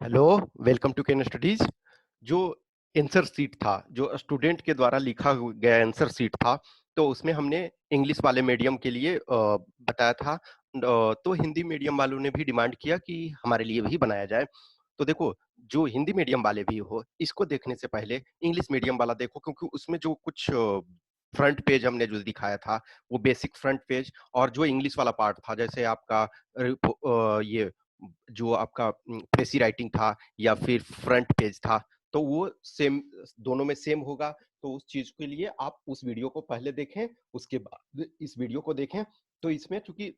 Hello, welcome to Ken studies. जो answer sheet था, जो स्टूडेंट के द्वारा लिखा गया आंसर शीट था, तो उसमें हमने इंग्लिश वाले मीडियम के लिए बताया था। तो हिंदी मीडियम वालों ने भी डिमांड किया कि हमारे लिए भी बनाया जाए। तो देखो, जो हिंदी मीडियम वाले भी हो, इसको देखने से पहले इंग्लिश मीडियम वाला देखो, क्योंकि उसमें जो कुछ फ्रंट पेज हमने जो दिखाया था, वो बेसिक फ्रंट पेज, और जो इंग्लिश वाला पार्ट था, जैसे आपका ये जो आपका प्रेसी राइटिंग था या फिर फ्रंट पेज था, तो वो सेम, दोनों में सेम होगा। तो उस चीज के लिए आप उस वीडियो को पहले देखें, उसके बाद इस वीडियो को देखें। तो इसमें चूंकि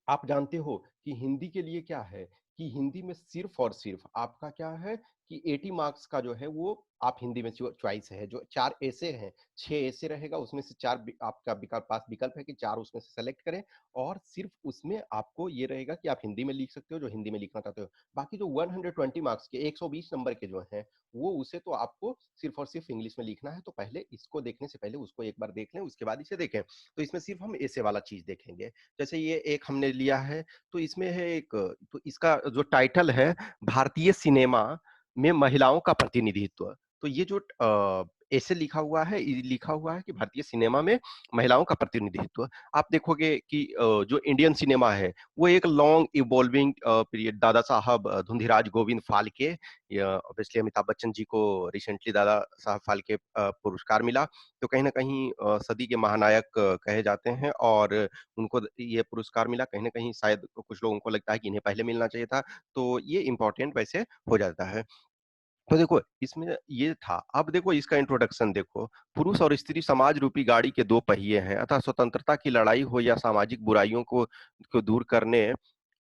आप जानते हो कि हिंदी के लिए क्या है, कि हिंदी में सिर्फ और सिर्फ आपका क्या है कि 80 मार्क्स का जो है वो आप हिंदी में चॉइस है, जो 4 ऐसे हैं, 6 ऐसे रहेगा, उसमें से 4 आपका पास विकल्प है कि 4 उसमें से सेलेक्ट करें। और सिर्फ उसमें आपको ये रहेगा कि आप हिंदी में लिख सकते हो जो हिंदी में लिखना चाहते हो। बाकी जो 120 मार्क्स के 120 नंबर के जो हैं, वो उसे तो आपको सिर्फ और सिर्फ इंग्लिश में लिखना है। तो पहले इसको देखने से पहले उसको एक बार देख लें, उसके बाद इसे देखें। तो इसमें सिर्फ हम ऐसे वाला चीज देखेंगे। जैसे ये एक हमने लिया है, तो इसमें है एक, तो इसका जो टाइटल है, भारतीय सिनेमा में महिलाओं का प्रतिनिधित्व। तो ये जो ऐसे लिखा हुआ है, लिखा हुआ है कि भारतीय सिनेमा में महिलाओं का प्रतिनिधित्व। आप देखोगे कि जो इंडियन सिनेमा है, वो एक long evolving period, Dada Saheb धुंधीराज Govind Phalke, obviously Amitabh Bachchan ji को रिसेंटली दादा साहब फाल्के पुरस्कार मिला। तो कहीं ना कहीं सदी के महानायक कहे जाते हैं, और उनको ये पुरस्कार मिला। कहीं ना कहीं शायद कुछ लोगों को लगता है कि इन्हें पहले मिलना चाहिए था। तो ये इम्पोर्टेंट वैसे हो जाता है। तो देखो, इसमें ये था। अब देखो इसका इंट्रोडक्शन देखो। पुरुष और स्त्री समाज रूपी गाड़ी के दो पहिए हैं, अतः स्वतंत्रता की लड़ाई हो या सामाजिक बुराइयों को दूर करने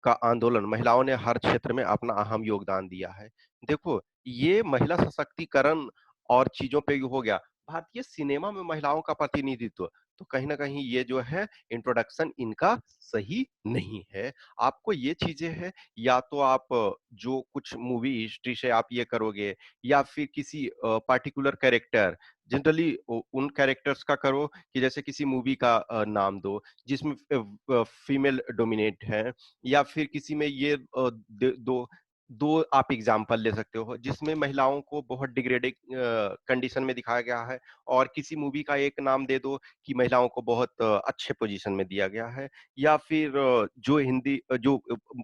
का आंदोलन, महिलाओं ने हर क्षेत्र में अपना अहम योगदान दिया है। देखो, ये महिला सशक्तिकरण और चीजों पे हो गया। भारतीय सिनेमा में महिलाओं का प्रतिनिधित्व, तो कहीं ना कहीं ये जो है इंट्रोडक्शन इनका सही नहीं है। आपको ये चीजें है, या तो आप जो कुछ मूवी हिस्ट्री से आप ये करोगे, या फिर किसी पार्टिकुलर कैरेक्टर, जनरली उन कैरेक्टर्स का करो कि जैसे किसी मूवी का नाम दो जिसमें फीमेल डोमिनेट है, या फिर किसी में ये दो दो आप एग्जाम्पल ले सकते हो जिसमें महिलाओं को बहुत डिग्रेडिंग कंडीशन में दिखाया गया है। और किसी मूवी का एक नाम दे दो कि महिलाओं को बहुत अच्छे पोजीशन में दिया गया है। या फिर जो हिंदी जो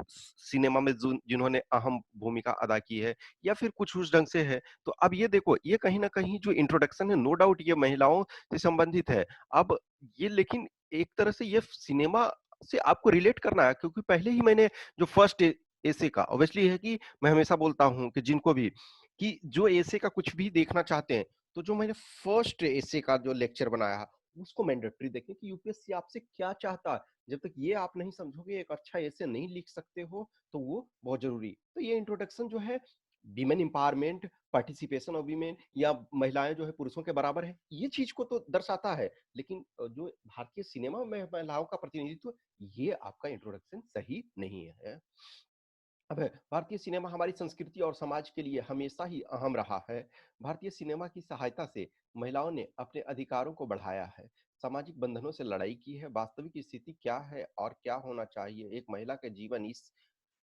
सिनेमा में जिन्होंने अहम भूमिका अदा की है, या फिर कुछ उस ढंग से है। तो अब ये देखो, ये कहीं ना कहीं जो इंट्रोडक्शन है, नो डाउट ये महिलाओं से संबंधित है। अब ये, लेकिन एक तरह से ये सिनेमा से आपको रिलेट करना है, क्योंकि पहले ही मैंने जो फर्स्ट ऐसे का, ऑब्वियसली है कि मैं हमेशा बोलता हूँ कि जिनको भी, कि जो ऐसे का कुछ भी देखना चाहते हैं, तो जो मैंने फर्स्ट ऐसे का जो लेक्चर बनाया, उसको मैंडेटरी देखें कि यूपीएससी आपसे क्या चाहता है। जब तक ये आप नहीं समझोगे, एक अच्छा ऐसे नहीं लिख सकते हो, तो वो बहुत जरूरी। तो ये इंट्रोडक्शन जो है, women empowerment, participation of women, या महिलाएं जो है पुरुषों के बराबर है, ये चीज को तो दर्शाता है। लेकिन जो भारतीय सिनेमा में महिलाओं का प्रतिनिधित्व, ये आपका इंट्रोडक्शन सही नहीं है। अब भारतीय सिनेमा हमारी संस्कृति और समाज के लिए हमेशा ही अहम रहा है। भारतीय सिनेमा की सहायता से महिलाओं ने अपने अधिकारों को बढ़ाया है, सामाजिक बंधनों से लड़ाई की है। वास्तविक स्थिति क्या है और क्या होना चाहिए, एक महिला के जीवन, इस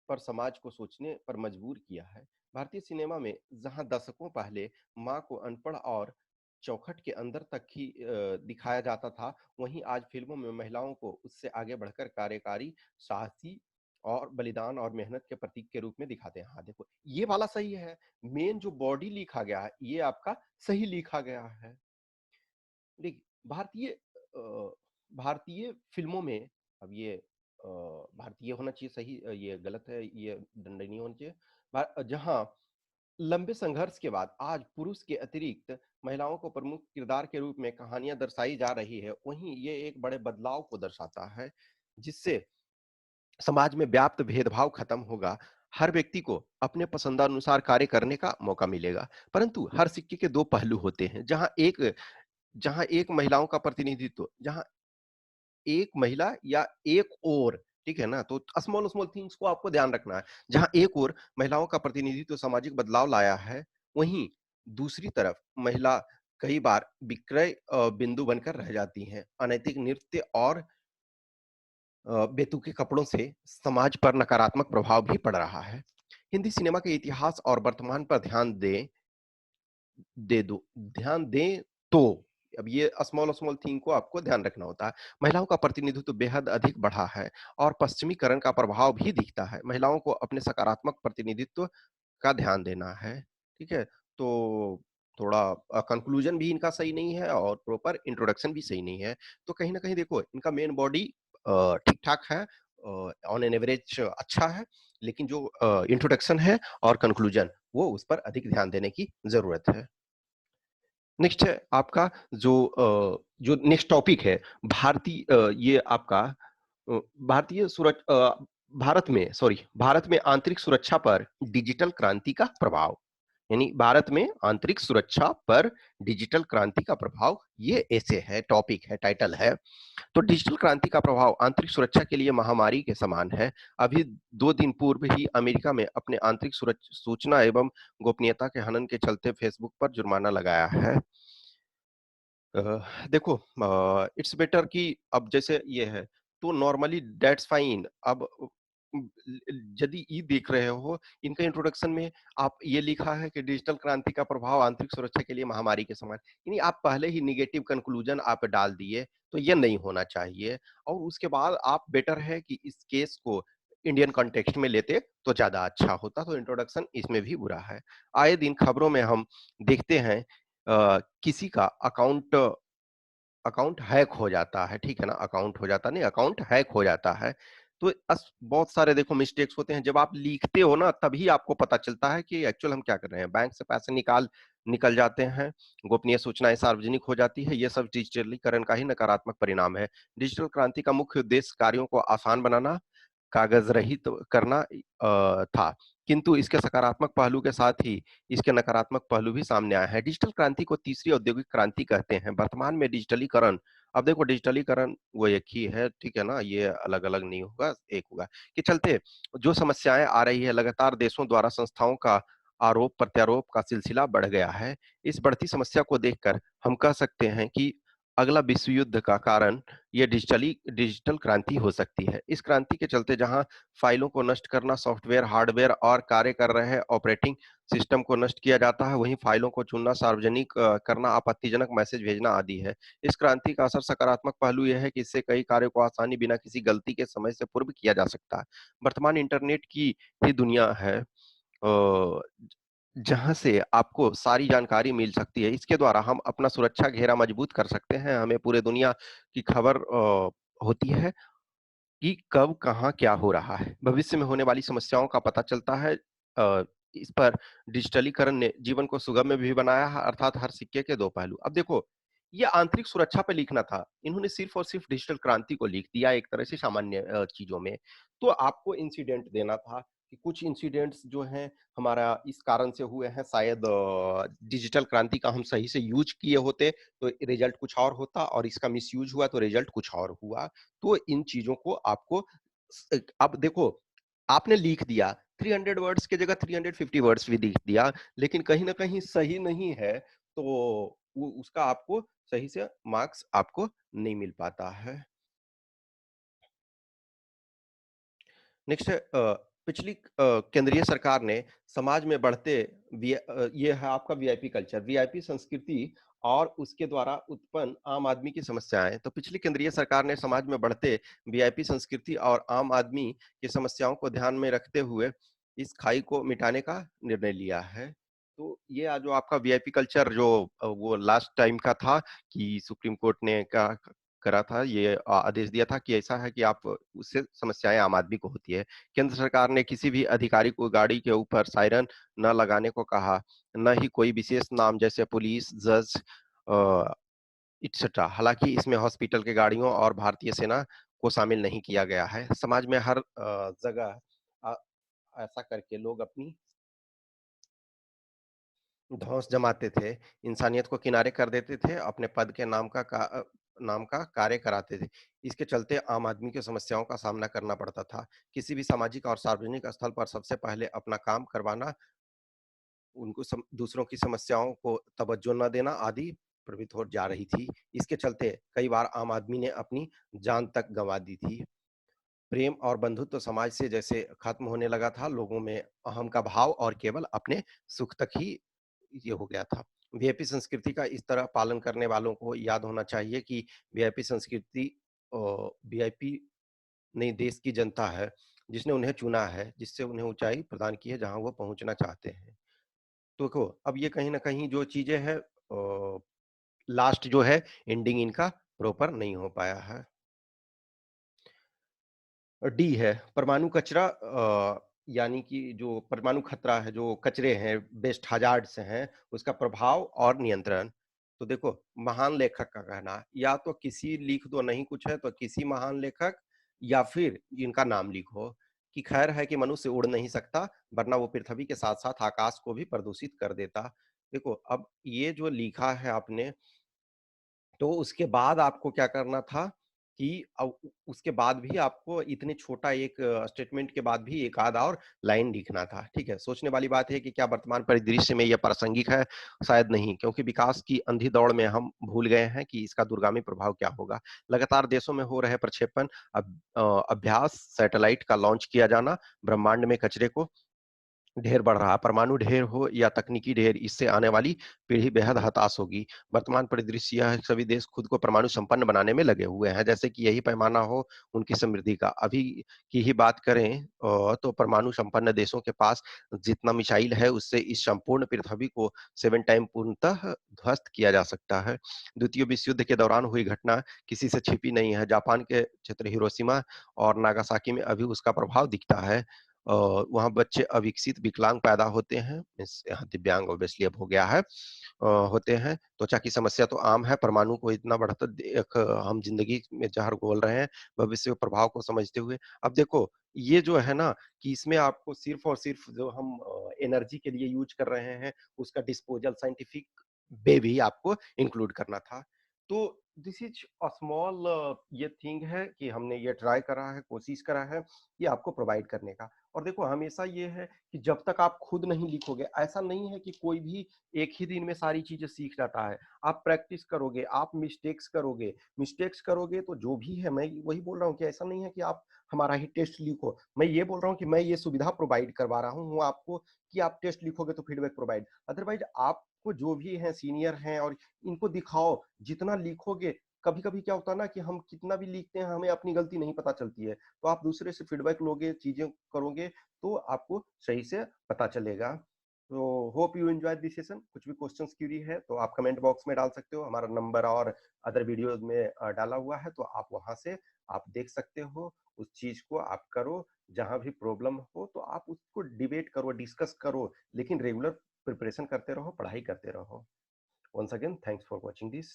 पर समाज को सोचने पर मजबूर किया है। भारतीय सिनेमा में जहां दशकों पहले माँ को अनपढ़ और चौखट के अंदर तक ही दिखाया जाता था, वहीं आज फिल्मों में महिलाओं को उससे आगे बढ़कर कार्यकारी, साहसी और बलिदान और मेहनत के प्रतीक के रूप में दिखाते हैं। हाँ देखो, ये वाला सही है। मेन जो बॉडी लिखा गया है, ये आपका सही लिखा गया है। देखिए, भारतीय फिल्मों में, अब ये भारतीय होना चाहिए सही, ये गलत है, ये दंडनीय होना चाहिए। जहां लंबे संघर्ष के बाद आज पुरुष के अतिरिक्त महिलाओं को प्रमुख किरदार के रूप में कहानियां दर्शाई जा रही है, वहीं ये एक बड़े बदलाव को दर्शाता है, जिससे समाज में व्याप्त भेदभाव खत्म होगा। हर व्यक्ति को अपने पसंदानुसार कार्य करने का मौका मिलेगा। परंतु हर सिक्के के दो पहलू होते हैं। जहां एक महिलाओं का प्रतिनिधित्व, जहां एक महिला या एक और, ठीक है ना, तो स्मॉल स्मॉल थिंग्स को आपको ध्यान रखना है। जहां एक और महिलाओं का प्रतिनिधित्व सामाजिक बदलाव लाया है, वहीं दूसरी तरफ महिला कई बार विक्रय बिंदु बनकर रह जाती हैं। अनैतिक नृत्य और बेतुके कपड़ों से समाज पर नकारात्मक प्रभाव भी पड़ रहा है। हिंदी सिनेमा के इतिहास और वर्तमान पर ध्यान दें तो अब ये स्मॉल स्मॉल थिंग को आपको ध्यान रखना होता है। महिलाओं का प्रतिनिधित्व बेहद अधिक बढ़ा है और पश्चिमीकरण का प्रभाव भी दिखता है। महिलाओं को अपने सकारात्मक प्रतिनिधित्व का ध्यान देना है, ठीक है? तो थोड़ा कंक्लूजन भी इनका सही नहीं है और प्रॉपर इंट्रोडक्शन भी सही नहीं है। तो कहीं न कहीं देखो इनका मेन बॉडी ठीक-ठाक है, ऑन एन एवरेज अच्छा है, लेकिन जो इंट्रोडक्शन है और कंक्लूजन वो उस पर अधिक ध्यान देने की ज़रूरत है। नेक्स्ट है आपका जो नेक्स्ट टॉपिक है ये आपका भारतीय भारत में आंतरिक सुरक्षा पर डिजिटल क्रांति का प्रभाव। यानी भारत में आंतरिक सुरक्षा पर डिजिटल क्रांति का प्रभाव, ये ऐसे है, टॉपिक है, टाइटल है। तो डिजिटल क्रांति का प्रभाव आंतरिक सुरक्षा के लिए महामारी के समान है। अभी 2 दिन पूर्व ही अमेरिका में अपने आंतरिक सूचना एवं गोपनीयता के हनन के चलते फेसबुक पर जुर्माना लगाया है। अ, देखो इट्स बेटर कि अब जैसे ये है, तो नॉर्मली दैट्स फाइन। अब यदि ये देख रहे हो, इनका इंट्रोडक्शन में आप ये लिखा है कि डिजिटल क्रांति का प्रभाव आंतरिक सुरक्षा के लिए महामारी के समान। यानी आप पहले ही नेगेटिव कंक्लूजन आप डाल दिए, तो ये नहीं होना चाहिए। और उसके बाद आप बेटर है कि इस केस को इंडियन कॉन्टेक्स्ट में लेते तो ज़्यादा अच्छा होता, तो इंट्रोडक्शन इसमें भी बुरा है। आए दिन खबरों में हम देखते हैं किसी का अकाउंट अकाउंट हैक हो जाता है, ठीक है ना? अकाउंट हो जाता नहीं, अकाउंट हैक हो जाता है। तो बहुत सारे देखो मिस्टेक्स होते हैं, जब आप लिखते हो ना तभी आपको पता चलता है कि एक्चुअल हम क्या कर रहे हैं। बैंक से पैसे निकल जाते हैं, गोपनीय सूचनाएँ सार्वजनिक हो जाती है, ये सब डिजिटलीकरण का ही नकारात्मक परिणाम है। डिजिटल क्रांति का मुख्य उद्देश्य कार्यों को आसान बनाना, कागज रहित करना था। किंतु इसके सकारात्मक पहलू के साथ ही इसके नकारात्मक पहलू भी सामने आए हैं। डिजिटल क्रांति को तीसरी औद्योगिक क्रांति कहते हैं। वर्तमान में डिजिटलीकरण, अब देखो डिजिटलीकरण वो एक ही है, ठीक है ना? ये अलग-अलग नहीं होगा, एक होगा। के चलते जो समस्याएँ आ रही है, लगातार देशों द्वारा संस्थाओं का आरोप-प्रत्यारोप का सिलसिला बढ़ गया है। इस बढ़ती समस्या को देखकर हम कह सकते हैं कि अगला विश्व युद्ध का कारण ये डिजिटल क्रांति हो सकती है। इस क्रांति के चलते जहां फाइलों को नष्ट करना, सॉफ्टवेयर, हार्डवेयर और कार्य कर रहे ऑपरेटिंग सिस्टम को नष्ट किया जाता है, वहीं फाइलों को चुनना, सार्वजनिक करना, आपत्तिजनक मैसेज भेजना आदि है। इस क्रांति का असर सकारात्मक पहलू यह है कि इससे कई कार्यों को आसानी बिना किसी गलती के समय से पूर्व किया जा सकता है। वर्तमान इंटरनेट की ही दुनिया है, जहाँ से आपको सारी जानकारी मिल सकती है। इसके द्वारा हम अपना सुरक्षा घेरा मजबूत कर सकते हैं। हमें पूरे दुनिया की खबर होती है कि कब, कहाँ, क्या हो रहा है। भविष्य में होने वाली समस्याओं का पता चलता है। इस पर डिजिटलीकरण ने जीवन को सुगम्य भी बनाया है, अर्थात हर सिक्के के 2 पहलू। अब देखो, ये आंतरिक सुरक्षा पे लिखना था, इन्होंने सिर्फ़ और सिर्फ़ डिजिटल क्रांति को लिख दिया एक तरह से सामान्य चीज़ों में। तो आपको इंसिडेंट देना था कि कुछ इंसिडेंट्स जो हैं हमारा इस कारण से हुए हैं, शायद डिजिटल क्रांति का हम सही से यूज़ किए होते तो रिज़ल्ट कुछ और होता, और इसका मिसयूज़ हुआ तो रिज़ल्ट कुछ और हुआ। तो इन चीज़ों को आपको अब देखो, आपने लिख दिया 300 वर्ड्स की जगह 350 वर्ड्स भी लिख दिया, लेकिन कहीं न कहीं सही नहीं है, तो वो उसका आपको सही से मार्क्स आपको नहीं मिल पाता है। नेक्स्ट है पिछली केंद्रीय सरकार ने समाज में बढ़ते ये है आपका वीआईपी कल्चर, वीआईपी संस्कृति और उसके द्वारा उत्पन्न आम आदमी की समस्याएं। तो पिछली केंद्रीय सरकार ने समाज में बढ़ते वीआईपी संस्कृति और आम आदमी की समस्याओं को ध्यान में रखते हुए इस खाई को मिटाने का निर्णय लिया है। तो ये जो आपका वीआईपी कल्चर जो वो लास्ट टाइम का था कि सुप्रीम कोर्ट ने करा था, ये आदेश दिया था कि ऐसा है कि आप उससे समस्याएँ आम आदमी को होती है। केंद्र सरकार ने किसी भी अधिकारी को गाड़ी के ऊपर सायरन न लगाने को कहा, न ही कोई विशेष नाम जैसे पुलिस, जज अ, एटसेट्रा। हालाँकि इसमें हॉस्पिटल की गाड़ियों और भारतीय सेना को शामिल नहीं किया गया है। समाज में हर जगह अ, ऐसा करके लोग अपनी धौंस जमाते थे, इंसानियत को किनारे कर देते थे, अपने पद के नाम का कार्य कराते थे। इसके चलते आम आदमी की समस्याओं का सामना करना पड़ता था। किसी भी सामाजिक और सार्वजनिक स्थल पर सबसे पहले अपना काम करवाना, उनको दूसरों की समस्याओं को तवज्जो न देना आदि प्रवृत्ति हो जा रही थी। इसके चलते कई बार आम आदमी ने अपनी जान तक गँवा दी थी। प्रेम और बंधुत्व समाज से जैसे खत्म होने लगा था, लोगों में अहम का भाव और केवल अपने सुख तक ही ये हो गया था। वीआईपी संस्कृति का इस तरह पालन करने वालों को याद होना चाहिए कि वीआईपी संस्कृति वीआईपी नहीं, देश की जनता है, जिसने उन्हें चुना है, जिससे उन्हें ऊँचाई प्रदान की है, जहाँ वो पहुँचना चाहते हैं। तो देखो, अब ये कहीं न कहीं जो चीज़ें हैं लास्ट जो है एंडिंग इनका प्रॉपर नहीं हो पाया है। डी है परमाणु कचरा यानी कि जो परमाणु खतरा है, जो कचरे हैं, बेस्ट हज़ार्ड्स हैं, उसका प्रभाव और नियंत्रण। तो देखो, महान लेखक का कहना या तो किसी लिख दो नहीं कुछ है तो किसी महान लेखक या फिर इनका नाम लिखो कि खैर है कि मनुष्य उड़ नहीं सकता, वरना वो पृथ्वी के साथ-साथ आकाश को भी प्रदूषित कर देता। देखो, अब ये जो लिखा है आपने तो उसके बाद आपको क्या करना था कि उसके बाद भी आपको इतने छोटा एक स्टेटमेंट के बाद भी एक आध और लाइन लिखना था, ठीक है? सोचने वाली बात है कि क्या वर्तमान परिदृश्य में यह प्रासंगिक है? शायद नहीं, क्योंकि विकास की अंधी दौड़ में हम भूल गए हैं कि इसका दूरगामी प्रभाव क्या होगा। लगातार देशों में हो रहे प्रक्षेपण, अभ्यास, सैटेलाइट का लॉन्च किया जाना, ब्रह्मांड में कचरे को ढेर बढ़ रहा है, परमाणु ढेर हो या तकनीकी ढेर, इससे आने वाली पीढ़ी बेहद हताश होगी। वर्तमान परिदृश्य यह है कि सभी देश खुद को परमाणु संपन्न बनाने में लगे हुए हैं, जैसे कि यही पैमाना हो उनकी समृद्धि का। अभी की ही बात करें तो परमाणु संपन्न देशों के पास जितना मिसाइल है, उससे इस संपूर्ण पृथ्वी को 7 टाइम पूर्णतः ध्वस्त किया जा सकता है। द्वितीय विश्व युद्ध के दौरान हुई घटना किसी से छिपी नहीं है। जापान के क्षेत्र हिरोशिमा और नागासाकी में अभी उसका प्रभाव दिखता है। वहाँ बच्चे अविकसित विकलांग पैदा होते हैं, मीन्स यहाँ दिव्यांग ऑब्वियसली अब हो गया है होते हैं। त्वचा की समस्या तो आम है, परमाणु को इतना बढ़ता देख हम ज़िंदगी में ज़हर घोल रहे हैं, भविष्य के प्रभाव को समझते हुए। अब देखो, ये जो है ना कि इसमें आपको सिर्फ़ और सिर्फ़ जो हम एनर्जी के लिए यूज़ कर रहे हैं, उसका डिस्पोज़ल साइंटिफिक वे भी आपको इंक्लूड करना था। तो दिस इज़ अ स्मॉल ये थिंग है कि हमने ये ट्राई करा है, कोशिश करा है, ये आपको प्रोवाइड करने का। और देखो हमेशा ये है कि जब तक आप खुद नहीं लिखोगे, ऐसा नहीं है कि कोई भी एक ही दिन में सारी चीज़ें सीख जाता है। आप प्रैक्टिस करोगे, आप मिस्टेक्स करोगे तो जो भी है मैं वही बोल रहा हूँ कि ऐसा नहीं है कि आप हमारा ही टेस्ट लिखो। मैं ये बोल रहा हूँ कि मैं ये सुविधा प्रोवाइड करवा रहा हूँ आपको कि आप टेस्ट लिखोगे तो फीडबैक प्रोवाइड। अदरवाइज़ आपको जो भी हैं सीनियर हैं और इनको दिखाओ, जितना लिखोगे कभी-कभी क्या होता है ना कि हम कितना भी लिखते हैं, हमें अपनी गलती नहीं पता चलती है। तो आप दूसरे से फीडबैक लोगे, चीज़ें करोगे, तो आपको सही से पता चलेगा। तो hope you enjoyed this session. कुछ भी क्वेश्चन्स क्वेरी है तो आप कमेंट बॉक्स में डाल सकते हो। हमारा नंबर और अदर वीडियोज़ में डाला हुआ है, तो आप वहाँ से आप देख सकते हो। उस चीज़ को आप करो, जहाँ भी प्रॉब्लम हो तो आप उसको डिबेट करो, डिस्कस करो, लेकिन रेगुलर प्रिपरेशन करते रहो, पढ़ाई करते रहो। Once again thanks for watching this.